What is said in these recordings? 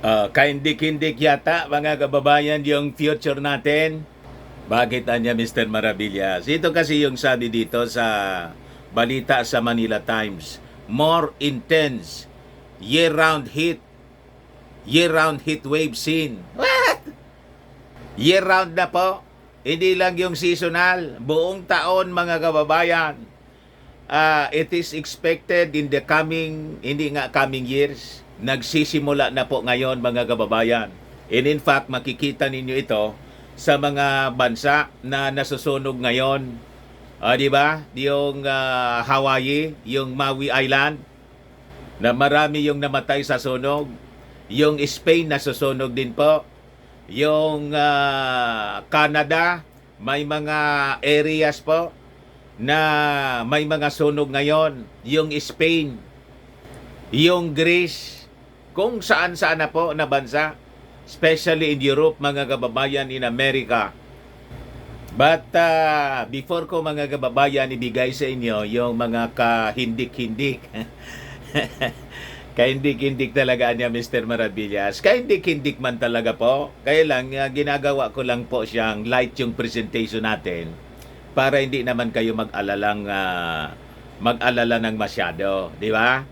Kaindik-hindik yata mga kababayan yung future natin. Bakit anya Mr. Maravillas? Ito kasi yung sabi dito sa balita sa Manila Times. More intense year-round heat wave scene. What? Year-round na po. Hindi lang yung seasonal. Buong taon mga kababayan. It is expected in the coming years. Nagsisimula na po ngayon mga kababayan. And in fact, makikita ninyo ito sa mga bansa na nasusunog ngayon. Di ba? Yung Hawaii, yung Maui Island, na marami yung namatay sa sunog. Yung Spain nasusunog din po. Yung Canada, may mga areas po na may mga sunog ngayon. Yung Spain, yung Greece, kung saan-saan na po na bansa, especially in Europe, mga kababayan, in America. But before ko mga kababayan ibigay sa inyo yung mga kahindik-hindik, kahindik-hindik talaga niya Mr. Maravillas. Kahindik-hindik man talaga po. Kaya lang, ginagawa ko lang po siyang light yung presentation natin para hindi naman kayo mag-alala ng masyado. Di ba?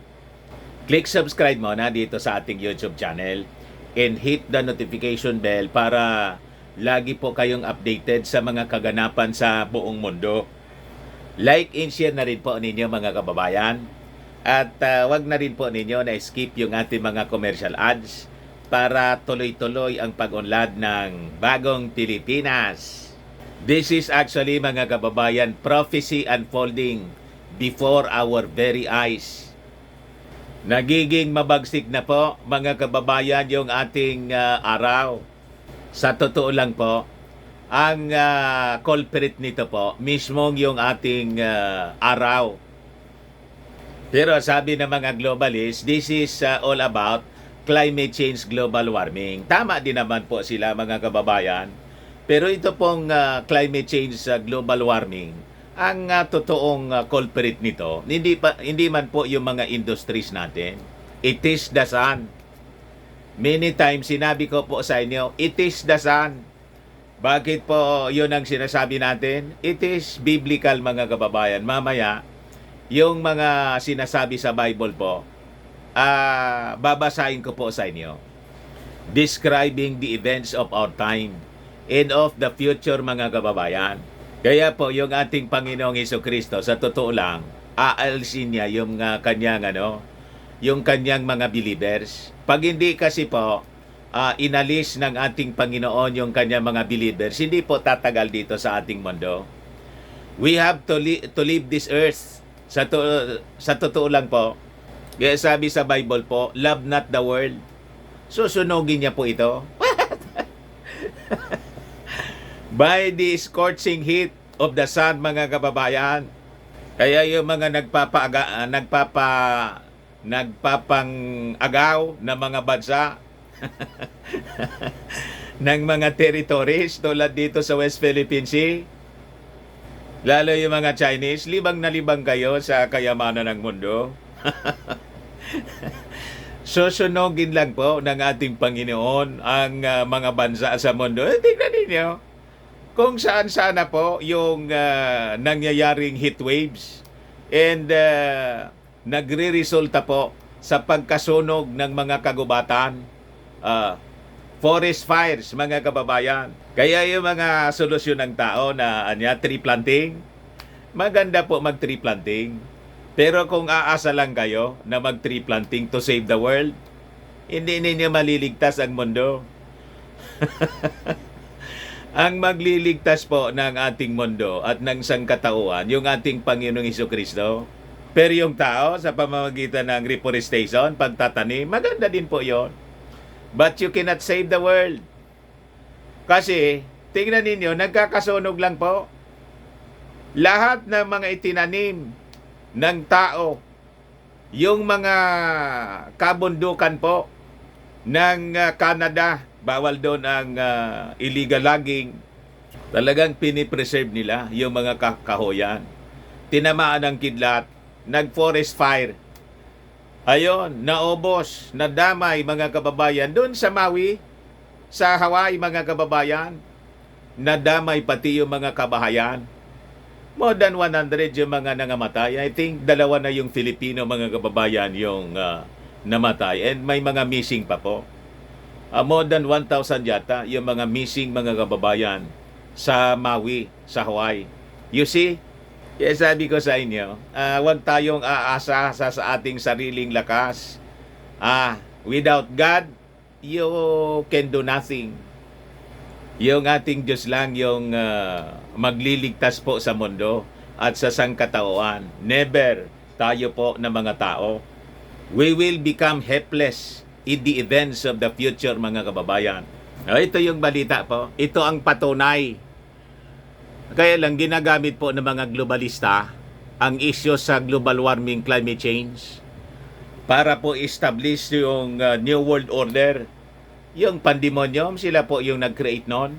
Click subscribe muna dito sa ating YouTube channel and hit the notification bell para lagi po kayong updated sa mga kaganapan sa buong mundo. Like and share na rin po ninyo mga kababayan. At wag na rin po ninyo na skip yung ating mga commercial ads para tuloy-tuloy ang pag-unlad ng bagong Pilipinas. This is actually mga kababayan, prophecy unfolding before our very eyes. Nagiging mabagsik na po mga kababayan yung ating araw. Sa totoo lang po, ang culprit nito po, mismong yung ating araw. Pero sabi ng mga globalists, this is all about climate change, global warming. Tama din naman po sila mga kababayan. Pero ito pong climate change, global warming, ang totoong culprit nito, hindi man po yung mga industries natin. It is the sun. Many times sinabi ko po sa inyo, it is the sun. Bakit po yun ang sinasabi natin? It is biblical mga kababayan. Mamaya, yung mga sinasabi sa Bible po, babasahin ko po sa inyo. Describing the events of our time and of the future mga kababayan. Kaya po yung ating Panginoong Hesukristo sa totoo lang aalsin niya yung yung kanyang mga believers. Pag hindi kasi po inalis ng ating Panginoon yung kanyang mga believers, hindi po tatagal dito sa ating mundo. We have to leave this earth. Sa totoo lang po. Kaya sabi sa Bible po, love not the world. Susunogin niya po ito. By the scorching heat of the sun mga kababayan. Kaya yung mga nagpapang-agaw na mga bansa ng mga territories tulad dito sa West Philippine Sea, lalo yung mga Chinese, libang na libang kayo sa kayamanan ng mundo. Susunogin lang po ng ating Panginoon ang mga bansa sa mundo. Tingnan ninyo kung saan-saan na po yung nangyayaring heat waves and nagre-resulta po sa pagkasunog ng mga kagubatan, forest fires mga kababayan. Kaya yung mga solusyon ng tao na tree planting, maganda po mag-tree planting. Pero kung aasa lang kayo na mag-tree planting to save the world, hindi ninyo maliligtas ang mundo. Ang magliligtas po ng ating mundo at ng sangkatauhan, yung ating Panginoong Hesukristo. Pero yung tao sa pamamagitan ng reforestation, pagtatanim, maganda din po yon. But you cannot save the world. Kasi, tingnan ninyo, nagkakasunog lang po. Lahat ng mga itinanim ng tao, yung mga kabundukan po ng Canada, bawal doon ang illegal logging. Talagang pinipreserve nila yung mga kahoyan. Tinamaan ng kidlat, nag-forest fire. Ayon, naubos, nadamay mga kababayan doon sa Maui, sa Hawaii mga kababayan. Nadamay pati yung mga kabahayan. More than 100 yung mga nangamatay. I think dalawa na yung Filipino mga kababayan yung namatay. And may mga missing pa po. More than 1,000 yata yung mga missing mga kababayan sa Maui, sa Hawaii. You see, kaya sabi ko sa inyo, huwag tayong aasa sa ating sariling lakas. Without God, you can do nothing. Yung ating Diyos lang yung magliligtas po sa mundo at sa sangkatauhan. Never tayo po na mga tao. We will become helpless in the events of the future, mga kababayan. Ito yung balita po. Ito ang patunay. Kaya lang ginagamit po ng mga globalista ang issue sa global warming, climate change para po establish yung New World Order. Yung pandemonium, sila po yung nag-create noon.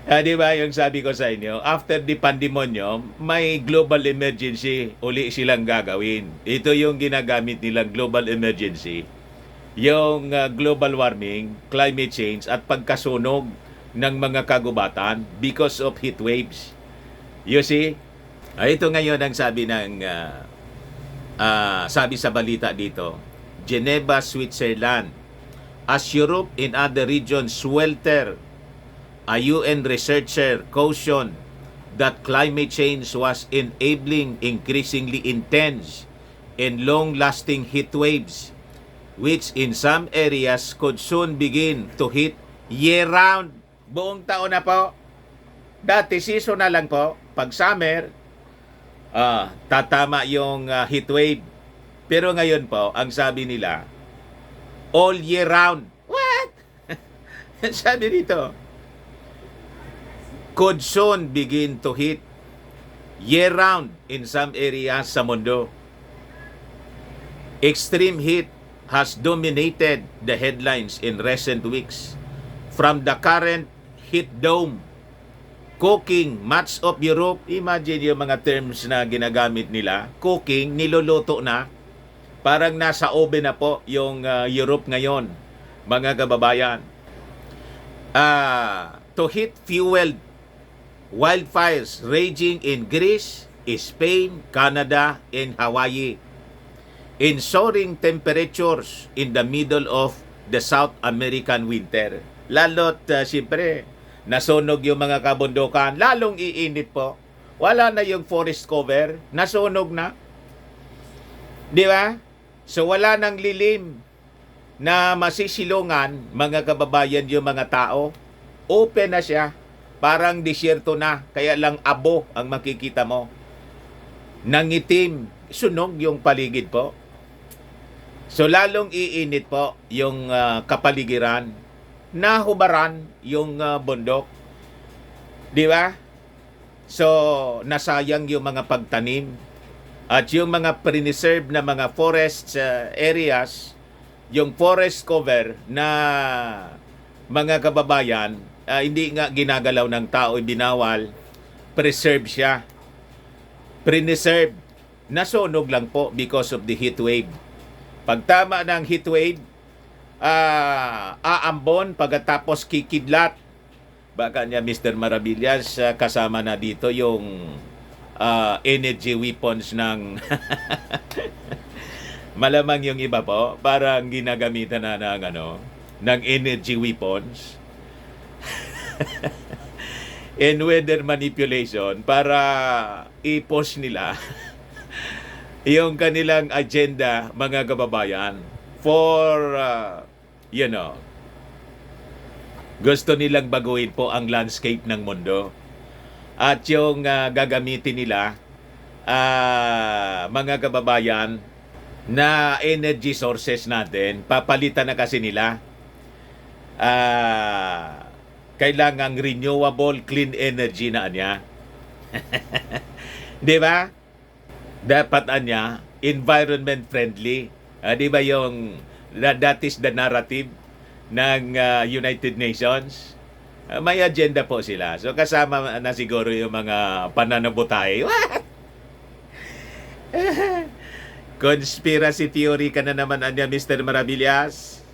Di ba yung sabi ko sa inyo, after the pandemonium, may global emergency uli silang gagawin. Ito yung ginagamit nilang global emergency. Yung global warming, climate change, at pagkasunog ng mga kagubatan because of heat waves. You see? Ito ngayon ang sabi ng sabi sa balita dito. Geneva, Switzerland. As Europe and other regions swelter, a UN researcher cautioned that climate change was enabling increasingly intense and long-lasting heat waves, which in some areas could soon begin to hit year-round. Buong taon na po. Dati seasonal lang po. Pag summer, tatama yung heat wave. Pero ngayon po, ang sabi nila, all year round. What? Sabi dito, could soon begin to hit year round in some areas sa mundo. Extreme heat has dominated the headlines in recent weeks. From the current heat dome, cooking much of Europe. Imagine yung mga terms na ginagamit nila. Cooking, niluluto na. Parang nasa oven na po yung Europe ngayon, mga kababayan. To heat fueled wildfires raging in Greece, Spain, Canada, and Hawaii. In soaring temperatures in the middle of the South American winter. Lalo't siyempre, nasunog yung mga kabundukan, lalong iinit po. Wala na yung forest cover, nasunog na. Di ba? So wala nang lilim na masisilungan, mga kababayan, yung mga tao. Open na siya. Parang disyerto na. Kaya lang abo ang makikita mo. Nangitim. Sunog yung paligid po. So lalong iinit po yung kapaligiran. Nahubaran yung bundok. Di ba? So nasayang yung mga pagtanim. At yung mga preserve na mga forest areas, yung forest cover na mga kababayan, hindi nga ginagalaw ng tao, binawal, preserve siya. Preserve. Nasunog lang po because of the heat wave. Pagtama ng heat wave, aambon, pagkatapos kikidlat. Baka niya Mr. Maravillas, kasama na dito yung energy weapons ng malamang yung iba po parang ginagamitan na ng energy weapons and weather manipulation para i-push nila yung kanilang agenda, mga kababayan, for gusto nilang baguhin po ang landscape ng mundo. At yung gagamitin nila, mga kababayan, na energy sources natin, papalitan na kasi nila. Kailangang renewable, clean energy na niya. Di ba? Dapat niya, environment friendly. Di ba yung, that is the narrative ng United Nations? May agenda po sila. So kasama na siguro yung mga pananabutay. Conspiracy theory ka na naman anya, Mr. Maravillas.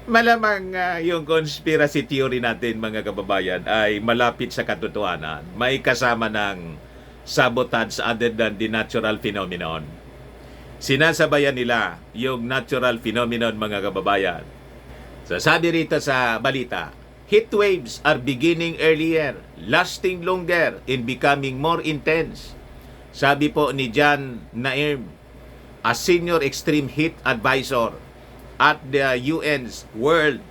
Malamang yung conspiracy theory natin, mga kababayan, ay malapit sa katotohanan. May kasama ng sabotage other than the natural phenomenon. Sinasabayan nila yung natural phenomenon, mga kababayan. So sabi rito sa balita, heat waves are beginning earlier, lasting longer, and becoming more intense. Sabi po ni John Nairn, a senior extreme heat advisor at the UN's World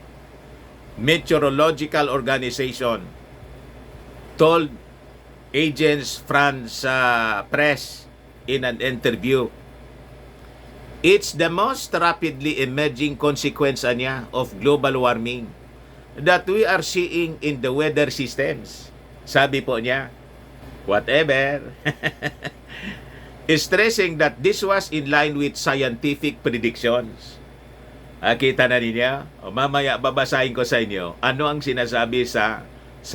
Meteorological Organization, told Agence France Press in an interview, it's the most rapidly emerging consequence niya of global warming that we are seeing in the weather systems. Sabi po niya, whatever, stressing that this was in line with scientific predictions. Kita na ninyo? Mamaya babasahin ko sa inyo ano ang sinasabi sa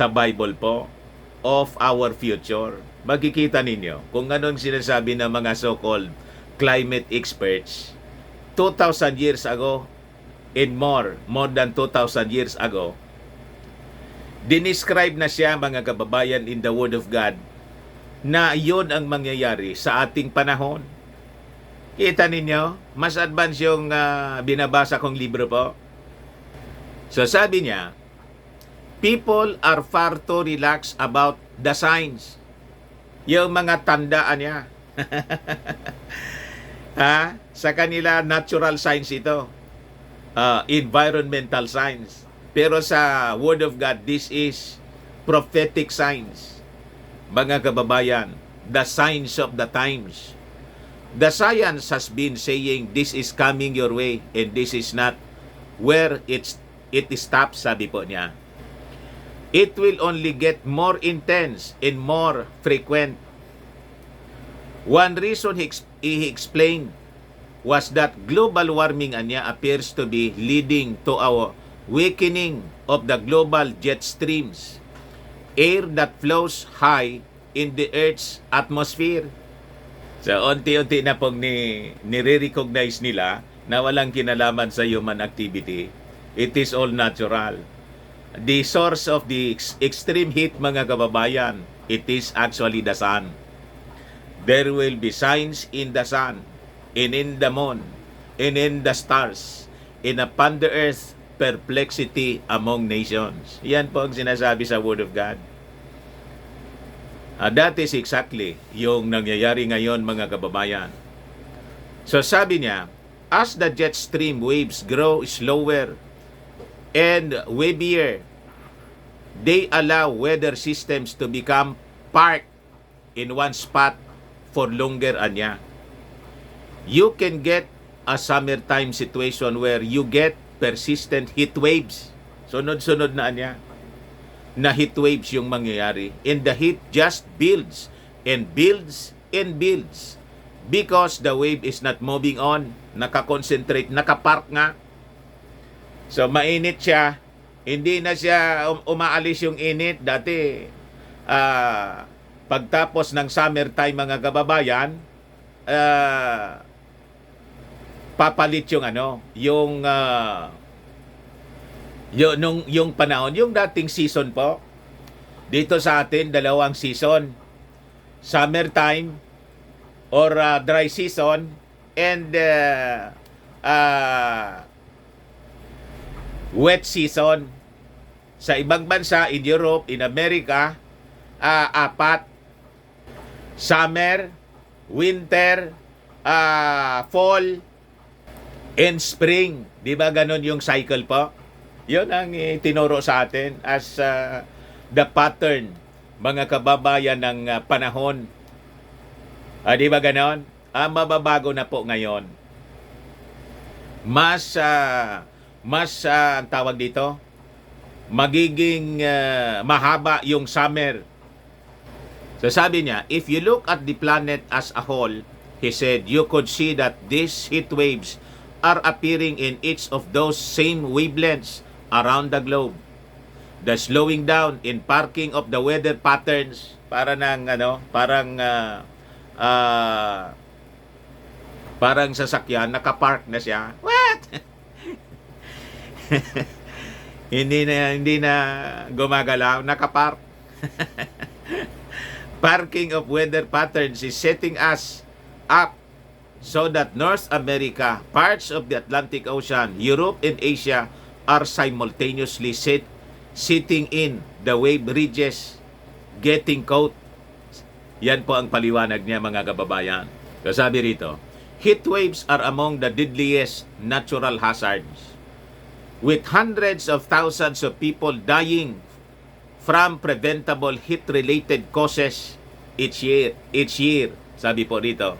Bible po of our future. Magkikita ninyo kung anong sinasabi ng mga so-called climate experts 2,000 years ago and more than 2,000 years ago. Dinescribe na siya, mga kababayan, in the Word of God na yun ang mangyayari sa ating panahon. Kita ninyo, mas advance yung binabasa kong libro po. So sabi niya, people are far too relaxed about the signs. Yung mga tandaan niya. Sa kanila, natural science ito. Environmental science. Pero sa Word of God, this is prophetic science. Mga kababayan, the signs of the times. The science has been saying this is coming your way and this is not where it stops, sabi po niya. It will only get more intense and more frequent. One reason he explained was that global warming anya appears to be leading to our weakening of the global jet streams, air that flows high in the Earth's atmosphere. So, unti-unti na pong nire-recognize nila na walang kinalaman sa human activity. It is all natural. The source of the extreme heat, mga kababayan, it is actually the sun. There will be signs in the sun, and in the moon, and in the stars, and upon the earth, perplexity among nations. Yan po ang sinasabi sa Word of God. That is exactly yung nangyayari ngayon, mga kababayan. So sabi niya, as the jet stream waves grow slower and wavier, they allow weather systems to become parked in one spot for longer anya. You can get a summertime situation where you get persistent heat waves. Sunod-sunod na anya. Na heat waves yung mangyayari. And the heat just builds and builds and builds because the wave is not moving on. Nakakonsentrate, nakapark nga. So mainit siya. Hindi na siya umaalis yung init. Dati, pagtapos ng summertime, mga kababayan, papalit yung yung panahon, yung dating season po. Dito sa atin, dalawang season. Summertime or dry season and wet season. Sa ibang bansa, in Europe, in America, 4. Summer, winter, fall, and spring. Di ba ganon yung cycle po? Yun ang tinuro sa atin as the pattern, mga kababayan, ng panahon. Di ba ganon? Mababago na po ngayon. Mas ang tawag dito, magiging mahaba yung summer. So sabi niya, if you look at the planet as a whole, he said, you could see that these heat waves are appearing in each of those same wavelengths around the globe. The slowing down in parking of the weather patterns, parang Parang sasakyan, nakapark na siya. What? hindi na gumagalaw, nakapark. Parking of weather patterns is setting us up so that North America, parts of the Atlantic Ocean, Europe, and Asia are simultaneously sitting in the wave ridges, getting caught. Yan po ang paliwanag niya, mga kababayan. Sabi rito, heat waves are among the deadliest natural hazards, with hundreds of thousands of people dying from preventable heat-related causes each year. Sabi po dito,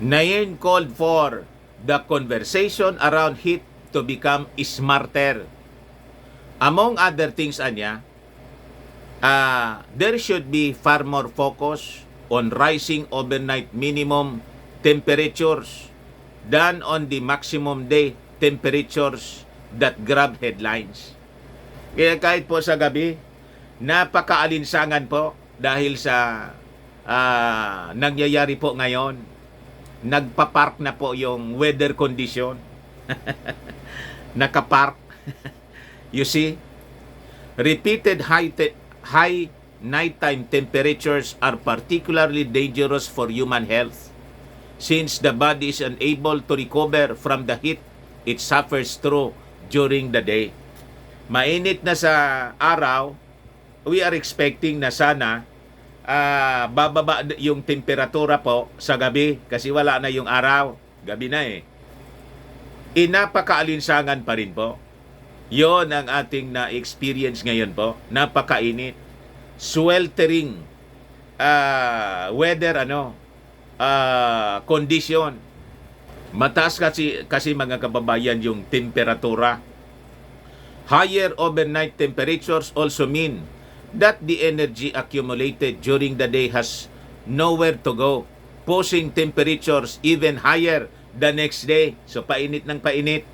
Nairn called for the conversation around heat to become smarter. Among other things, anya, there should be far more focus on rising overnight minimum temperatures than on the maximum day temperatures that grab headlines. Kaya kahit po sa gabi, napakaalinsangan po dahil sa nangyayari po ngayon. Nagpa-park na po yung weather condition. Nakapark. You see, repeated high nighttime temperatures are particularly dangerous for human health since the body is unable to recover from the heat it suffers through during the day. Mainit na sa araw, we are expecting na sana bababa yung temperatura po sa gabi kasi wala na yung araw. Gabi na eh. Napakaalinsangan pa rin po. Yon ang ating na-experience ngayon po. Napakainit. Sweltering weather condition. Mataas kasi mga kababayan yung temperatura. Higher overnight temperatures also mean that the energy accumulated during the day has nowhere to go, pushing temperatures even higher the next day. So painit ng painit.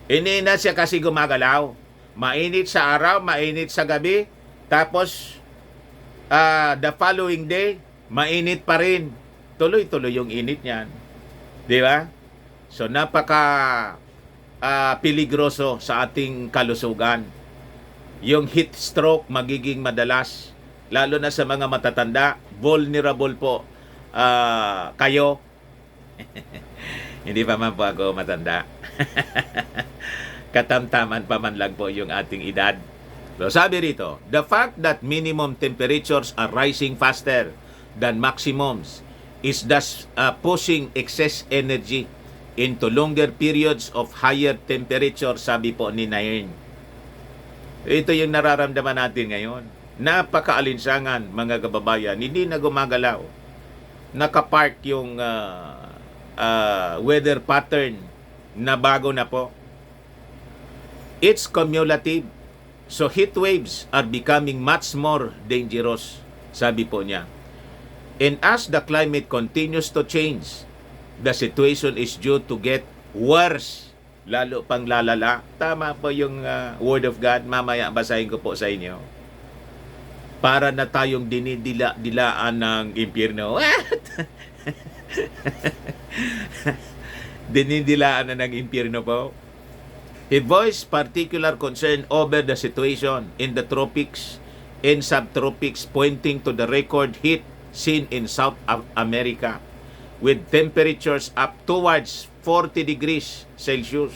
Hindi na siya kasi gumagalaw. Mainit sa araw, mainit sa gabi, tapos the following day, mainit pa rin. Tuloy-tuloy yung init niyan. Di ba? So napaka peligroso sa ating kalusugan. Yung heat stroke magiging madalas, lalo na sa mga matatanda, vulnerable po kayo. Hindi pa man po ako matanda. Katamtaman pa man lang po yung ating edad. So sabi rito, the fact that minimum temperatures are rising faster than maximums is thus pushing excess energy into longer periods of higher temperature, sabi po ni Nairn. Ito yung nararamdaman natin ngayon. Napakaalinsangan, mga kababayan. Hindi na gumagalaw. Nakapark yung weather pattern na bago na po. It's cumulative. So heat waves are becoming much more dangerous, sabi po niya. And as the climate continues to change, the situation is due to get worse. Lalo pang lalala. Tama po yung word of God. Mamaya basahin ko po sa inyo. Para na tayong dinidilaan ng impyerno. What? Dinidilaan na ng impyerno po. He voiced particular concern over the situation in the tropics and subtropics, pointing to the record heat seen in South America, with temperatures up towards 40 degrees Celsius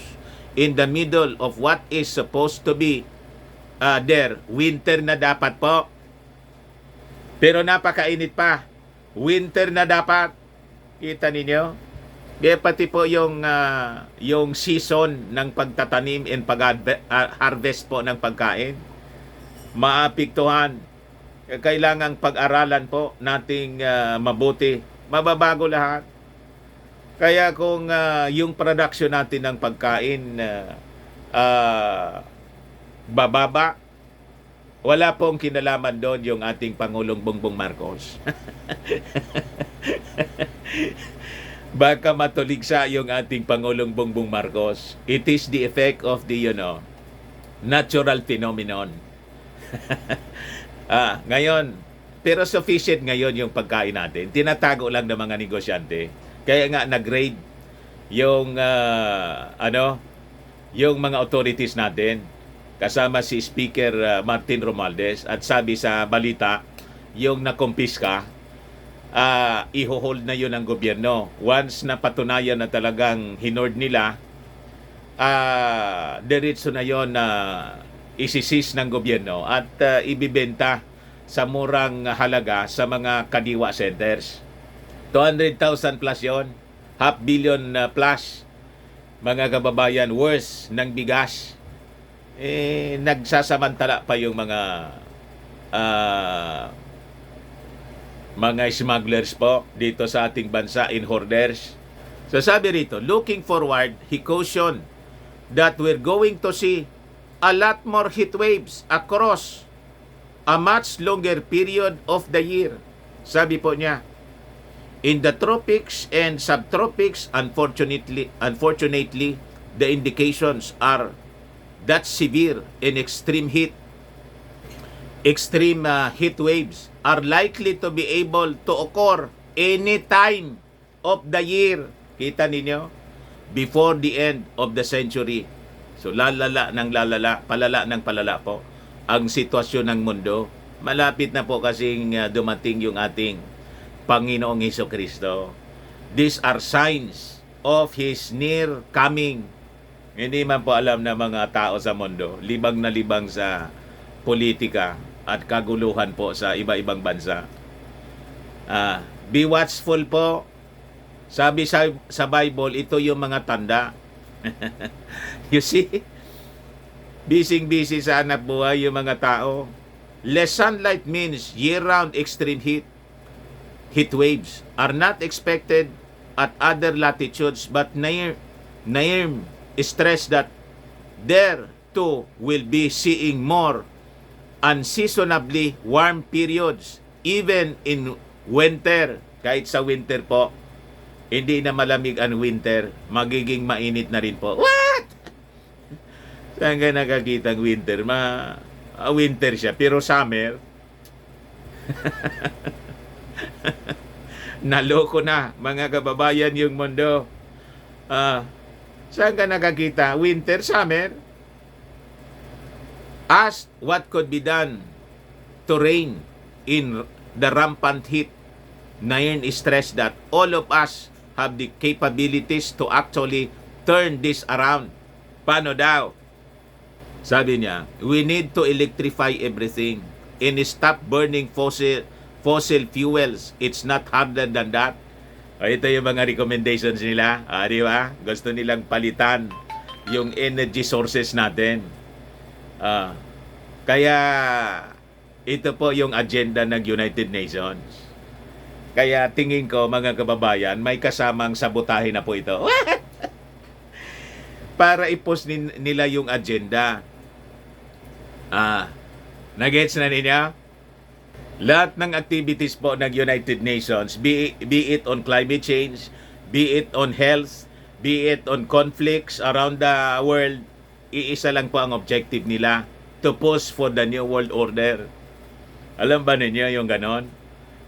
in the middle of what is supposed to be there. Winter na dapat po. Pero napakainit pa. Winter na dapat. Kita ninyo? Kaya pati po yung season ng pagtatanim and pag-harvest po ng pagkain, maapektuhan. Kailangang pag-aralan po nating mabuti. Mababago lahat. Kaya kung yung production natin ng pagkain bababa, wala pong kinalaman doon yung ating Pangulong Bongbong Marcos. Baka matuligsa yung ating Pangulong Bongbong Marcos. It is the effect of the, natural phenomenon. Ngayon, pero sufficient ngayon yung pagkain natin. Tinatago lang ng mga negosyante. Kaya nga nag-raid yung yung mga authorities natin kasama si Speaker Martin Romualdez, at sabi sa balita yung nakumpiska, iho-hold na yun ng gobyerno. Once na patunayan na talagang hinord nila, diretso na yun na isisis ng gobyerno at ibibenta sa murang halaga sa mga kadiwa centers. 200,000 plus yon, half billion plus, mga kababayan, worse ng bigas. Nagsasamantala pa yung mga smugglers po dito sa ating bansa in hoarders. So sabi rito, looking forward, he cautioned that we're going to see a lot more heat waves across a much longer period of the year. Sabi po niya, in the tropics and subtropics, unfortunately, the indications are that severe and extreme heat waves are likely to be able to occur any time of the year. Kita ninyo? Before the end of the century. So lalala ng lalala, palala ng palala po ang sitwasyon ng mundo. Malapit na po kasing dumating yung ating Panginoong Hesukristo. These are signs of His near coming. Hindi man po alam ng mga tao sa mundo, libang na libang sa politika at kaguluhan po sa iba-ibang bansa. Be watchful po. Sabi sa Bible, ito yung mga tanda. You see? Busy sa hanap buhay yung mga tao. Less sunlight means year-round extreme heat. Heat waves are not expected at other latitudes, but NIRM stress that there too will be seeing more unseasonably warm periods even in winter. Kahit sa winter po, hindi na malamig ang winter, magiging mainit na rin po. What? Saan ka nakakita ang winter? Winter siya, pero summer naloko na, mga kababayan, yung mundo. Saan ka nakakita? Winter, summer? Asked what could be done to rein in the rampant heat, Nairn stressed that all of us have the capabilities to actually turn this around. Paano daw? Sabi niya, we need to electrify everything and stop burning fossil fuels. It's not harder than that. Ito yung mga recommendations nila. Di ba? Gusto nilang palitan yung energy sources natin. Kaya ito po yung agenda ng United Nations. Kaya tingin ko, mga kababayan, may kasamang sabotahe na po ito. Para i-post nila yung agenda. Nagets na ninyo? Lahat ng activities po ng United Nations, be it on climate change, be it on health, be it on conflicts around the world, iisa lang po ang objective nila, to push for the New World Order. Alam ba ninyo yung ganon?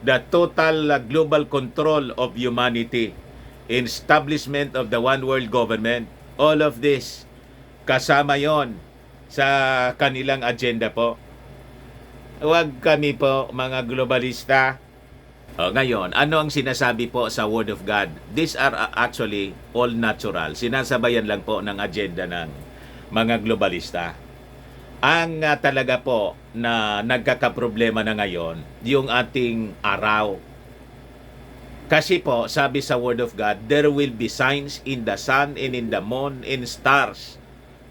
The total global control of humanity, establishment of the one world government, all of this, kasama yon sa kanilang agenda po. Huwag kami po mga globalista. Ngayon, ano ang sinasabi po sa Word of God? These are actually all natural. Sinasabayan lang po ng agenda ng mga globalista. Ang talaga po na nagkakaproblema na ngayon, yung ating araw. Kasi po, sabi sa Word of God, there will be signs in the sun and in the moon and stars.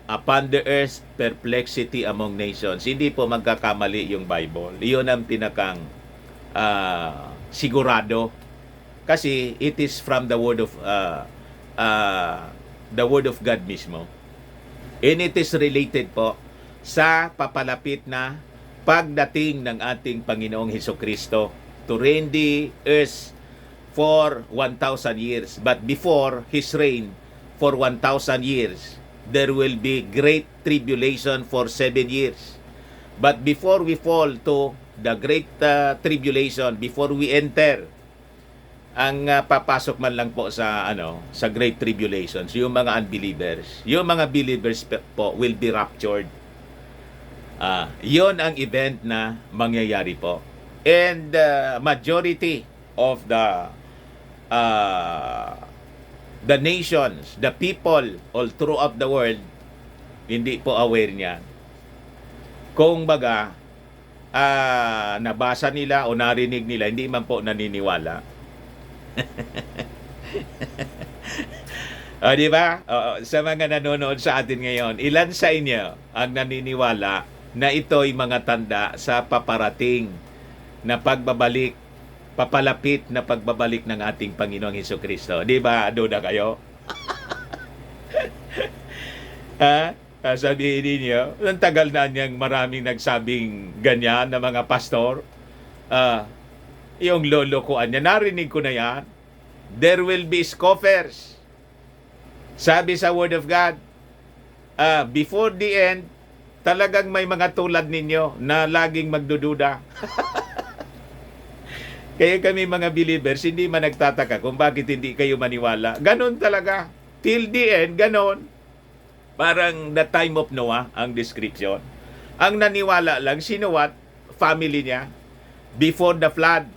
Upon the earth, perplexity among nations. Hindi po magkakamali yung Bible. Iyon ang pinakang sigurado. Kasi it is from the Word of God mismo. And it is related po sa papalapit na pagdating ng ating Panginoong Hesukristo to reign the earth for 1,000 years. But before His reign for 1,000 years, there will be great tribulation for 7 years. But before we fall to the great tribulation, before we enter ang papasok man lang po sa sa great tribulations, yung mga unbelievers. Yung mga believers po will be raptured. Yon ang event na mangyayari po. And majority of the nations, the people all throughout the world, hindi po aware niya. Kung baga, nabasa nila o narinig nila, hindi man po naniniwala. Di ba? Sa mga nanonood sa atin ngayon, ilan sa inyo ang naniniwala na ito'y mga tanda sa paparating na pagbabalik, papalapit na pagbabalik ng ating Panginoong Hesukristo? Di ba? Duda kayo? Sabihin ninyo, ang tagal na niyang maraming nagsabing ganyan na mga pastor. Yung lolokoan niya, narinig ko na yan. There will be scoffers. Sabi sa Word of God, before the end, talagang may mga tulad ninyo na laging magdududa. Kaya kami mga believers, hindi man nagtataka kung bakit hindi kayo maniwala. Ganon talaga. Till the end, ganon. Parang the time of Noah ang description. Ang naniwala lang, sino what? Family niya. Before the flood.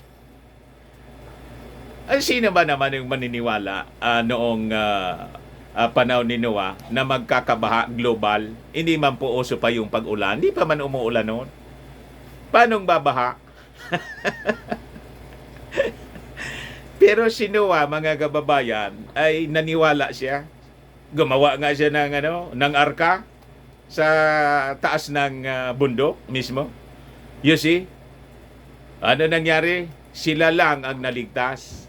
Ay, sino ba naman yung maniniwala noong panahon ni Noah na magkakabaha global? Hindi man po uso pa yung pag-ulan. Hindi pa man umuulan noon. Paano babaha? Pero si Noah, mga kababayan, ay naniwala siya. Gumawa nga siya ng arka sa taas ng bundok mismo. You see? Ano nangyari? Sila lang ang naligtas.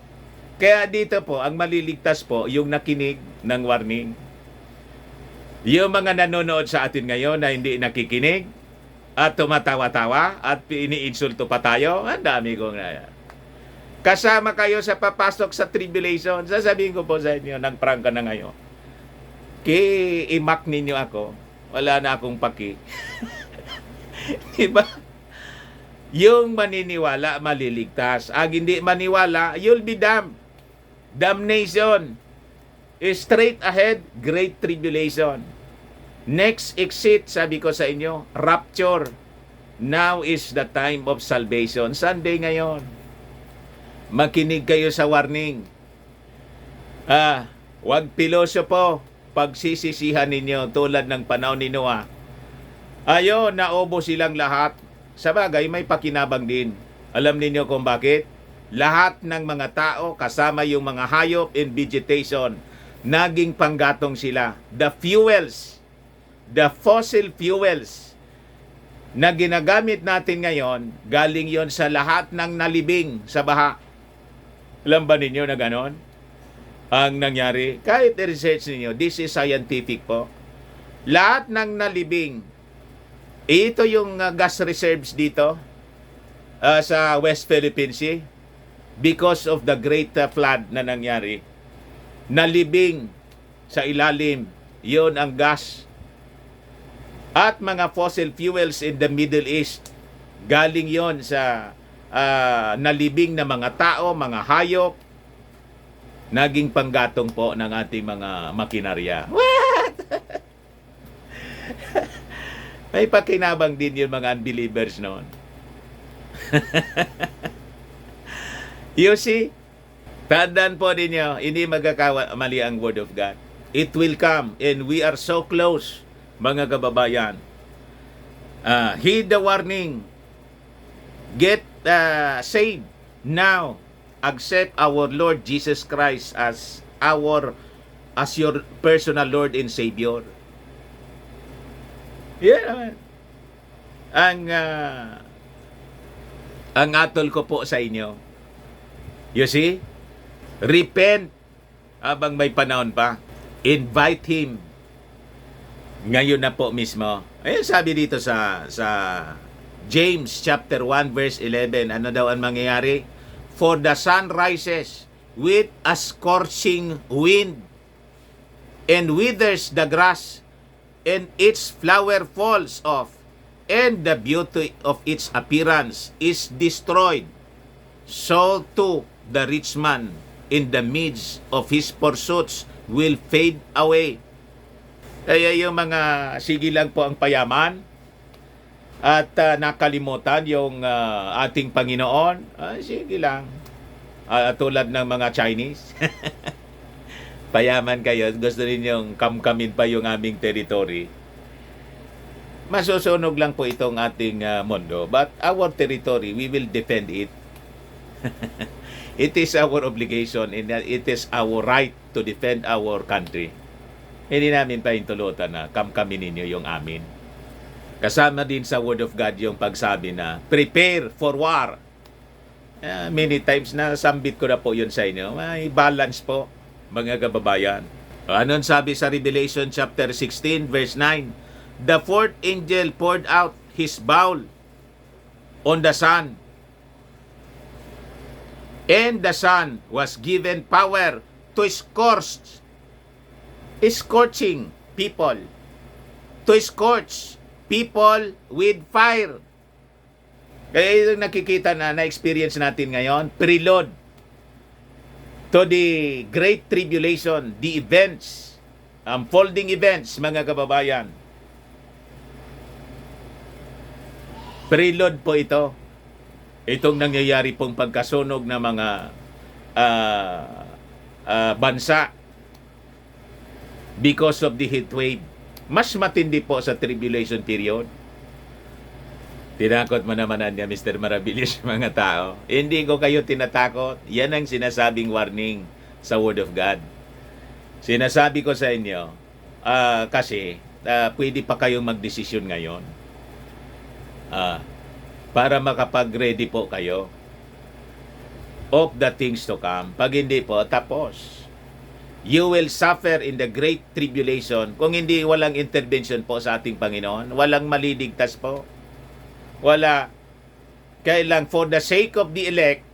Kaya dito po, ang maliligtas po, yung nakinig ng warning. Yung mga nanonood sa atin ngayon na hindi nakikinig at tumatawa-tawa at iniinsulto pa tayo, ang dami kong kasama kayo sa papasok sa tribulation. Sasabihin ko po sa inyo, ng prangka na ngayon. I-mock ninyo ako, wala na akong paki. Diba? Yung maniniwala, maliligtas. Ang hindi maniwala, you'll be damned. Damnation. Straight ahead, great tribulation. Next exit, sabi ko sa inyo, rapture. Now is the time of salvation. Sunday ngayon. Makinig kayo sa warning. Huwag pilosopo. Pagsisisihan ninyo tulad ng panahon ni Noah. Naubo silang lahat. Sa bagay, may pakinabang din. Alam ninyo kung bakit? Lahat ng mga tao, kasama yung mga hayop and vegetation, naging panggatong sila. The fuels, the fossil fuels na ginagamit natin ngayon, galing yon sa lahat ng nalibing sa baha. Alam ba ninyo na ganon? Ang nangyari, kahit i-research ninyo, this is scientific po. Lahat ng nalibing, ito yung gas reserves dito sa West Philippine Sea because of the great flood na nangyari. Nalibing sa ilalim, yon ang gas. At mga fossil fuels in the Middle East, galing yon sa nalibing na mga tao, mga hayop, naging panggatong po ng ating mga makinarya. What? May pakinabang din yung mga unbelievers noon. You see? Tandaan po ninyo, hindi magkakamali ang Word of God. It will come and we are so close, mga kababayan. Heed the warning. Get saved now. Accept our Lord Jesus Christ as your personal Lord and Savior. Yeah. Ang atol ko po sa inyo. You see? Repent habang may panahon pa. Invite Him. Ngayon na po mismo. Ayun sabi dito sa James chapter 1 verse 11. Ano daw ang mangyayari? For the sun rises with a scorching wind and withers the grass, and its flower falls off, and the beauty of its appearance is destroyed. So too the rich man in the midst of his pursuits will fade away. Kaya yung mga sige lang po ang payaman at nakalimutan yung ating Panginoon, sige lang. Tulad ng mga Chinese. Payaman kayo, gusto ninyong kamkamin pa yung aming territory. Masusunog lang po itong ating mundo. But our territory, we will defend it. It is our obligation and it is our right to defend our country. Hindi namin pahintulutan na kamkamin ninyo yung amin. Kasama din sa Word of God yung pagsabi na prepare for war. Many times na sambit ko na po yun sa inyo. May balance po, mga kababayan. Anong sabi sa Revelation chapter 16 verse 9? The fourth angel poured out his bowl on the sun, and the sun was given power to scorching people, to scorch people with fire. Kaya yung nakikita na-experience natin ngayon, prelude to the Great Tribulation, the events, unfolding events, mga kababayan. Prelude po ito. Itong nangyayari pong pagkasunog ng mga bansa because of the heat wave. Mas matindi po sa tribulation period. Tinakot mo naman niya, Mr. Maravillas, mga tao. Hindi ko kayo tinatakot. Yan ang sinasabing warning sa Word of God. Sinasabi ko sa inyo, kasi pwede pa kayong magdesisyon ngayon. Para makapag-ready po kayo of the things to come. Pag hindi po, tapos. You will suffer in the great tribulation. Kung hindi, walang intervention po sa ating Panginoon. Walang maliligtas po. Wala. Kailang for the sake of the elect,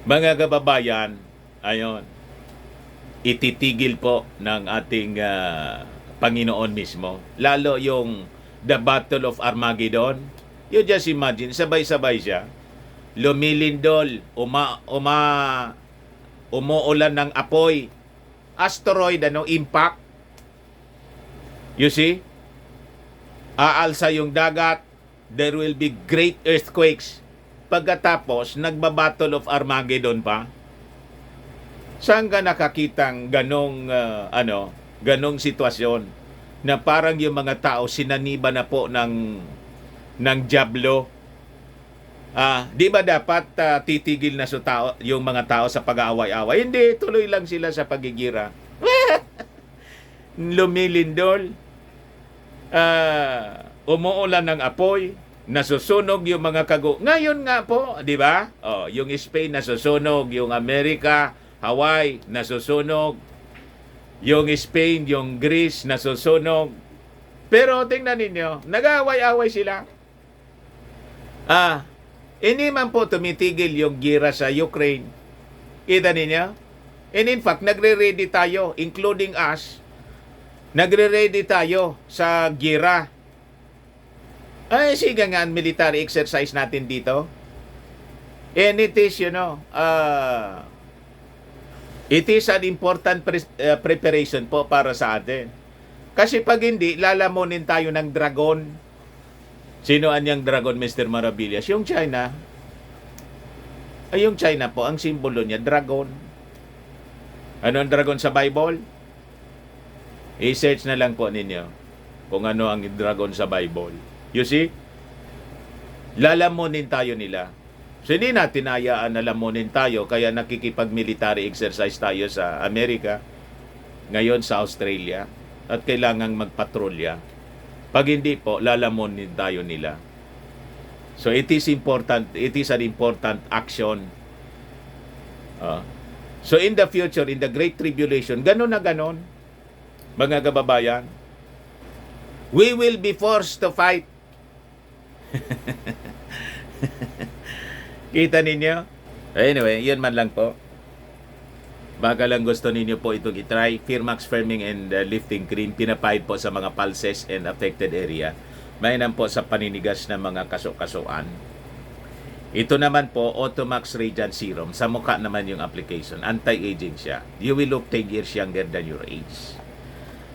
mga kababayan, ayon, ititigil po ng ating Panginoon mismo. Lalo yung the Battle of Armageddon. You just imagine, sabay-sabay siya. Lumilindol, umuulan ng apoy, asteroid, impact. You see? Aalsa yung dagat, there will be great earthquakes. Pagkatapos, nagba-Battle of Armageddon pa. Saan ka nakakitang ganong sitwasyon na parang yung mga tao sinaniba na po ng dyablo? Di ba dapat titigil na yung mga tao sa pag-aaway-away? Hindi, tuloy lang sila sa pagigira. Lumilindol, umuulan ng apoy, nasusunog yung mga Ngayon nga po, di ba? Yung Spain nasusunog, yung Amerika, Hawaii nasusunog, yung Spain, yung Greece nasusunog. Pero tingnan ninyo, nag-aaway-away sila. Hindi man po tumitigil yung gira sa Ukraine. Kita ninyo? And in fact, nagre-ready tayo, including us, nagre-ready tayo sa gira. Sige nga, military exercise natin dito. And it is, it is an important preparation po para sa atin. Kasi pag hindi, lalamunin tayo ng dragon. Sino anyang dragon, Mr. Maravillas? Yung China. Yung China po, ang simbolo niya, dragon. Ano ang dragon sa Bible? I-search na lang po ninyo kung ano ang dragon sa Bible. You see? Lalamunin tayo nila. So, hindi natin hayaan na lamunin tayo, kaya nakikipag-military exercise tayo sa Amerika, ngayon sa Australia, at kailangang magpatrolya. Pag hindi po, lalamunin tayo nila. So it is important, it is an important action. So in the future, in the Great Tribulation, ganon na ganon, mga kababayan, we will be forced to fight. Kita ninyo? Anyway, yun man lang po. Baka lang gusto ninyo po itong itry. Firmax Firming and Lifting Cream, pinapahid po sa mga pulses and affected area. Mainam po sa paninigas ng mga kaso-kasuan. Ito naman po, Automax Radiant Serum. Sa mukha naman yung application. Anti-aging siya. You will look 10 years younger than your age.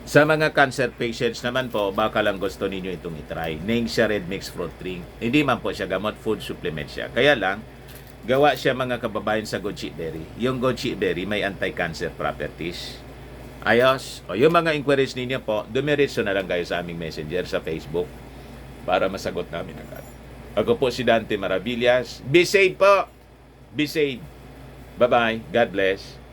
Sa mga cancer patients naman po, baka lang gusto ninyo itong itry. Ningxia Red Mix Fruit Drink. Hindi man po siya gamot, food supplement siya. Kaya lang, gawa siya mga kababayan sa goji berry. Yung goji berry may anti-cancer properties. Ayos. O yung mga inquiries ninyo po, dumiretso na lang kayo sa aming messenger sa Facebook para masagot namin agad. Ako po si Dante Maravillas. Be safe po! Be safe! Bye-bye. God bless.